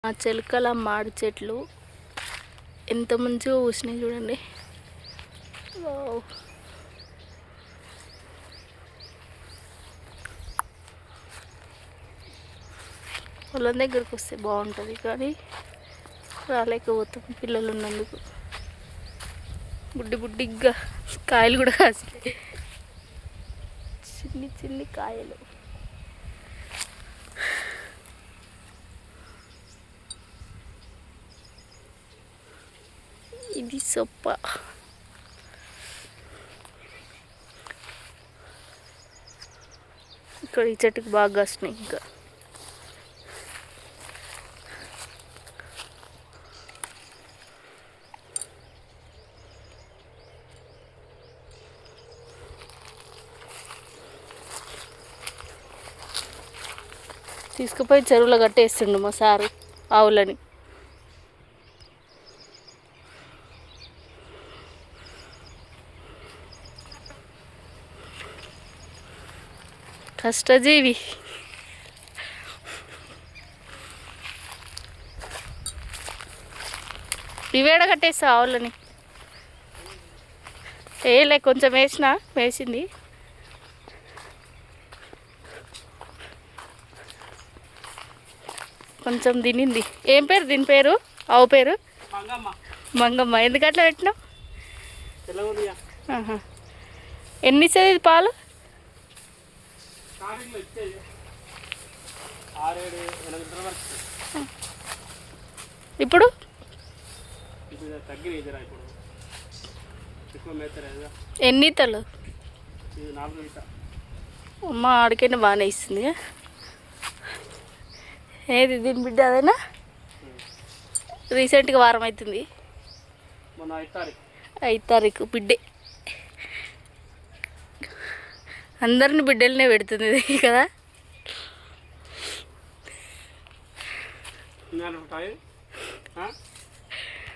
ఆ చిలకల మాడి చెట్లు ఎంత మంచిగా పూసినాయి చూడండి. పొలం దగ్గరకు వస్తే బాగుంటుంది కానీ రాలేకపోతాం పిల్లలు ఉన్నందుకు. బుడ్డిగా కాయలు కూడా కాస్తాయి, చిన్ని కాయలు. ఇది సొప్ప. ఇక్కడ ఈ చెట్టుకు బాగా కాస్తున్నాయి. ఇంకా తీసుకుపోయి చెరువులో కట్టేస్తుండు మా సారు ఆవులని. కష్టజీవి. ఇవేడ కట్టేస్తా ఆవులని. వేయలే, కొంచెం వేసింది. కొంచెం తినింది. ఏం పేరు దీని పేరు? ఆవు పేరు మంగమ్మ. ఎందుకు అట్లా పెట్టినావు? ఎన్ని ఇస్తుంది పాలు? ఇప్పుడు ఎన్ని ఈతలు? అమ్మ ఆడికైనా బాగానే ఇస్తుంది. ఏది దీని బిడ్డ అదేనా? రీసెంట్గా వారం అవుతుంది. 5 తారీఖు బిడ్డే. అందరిని బిడ్డలనే పెడుతుంది కదా.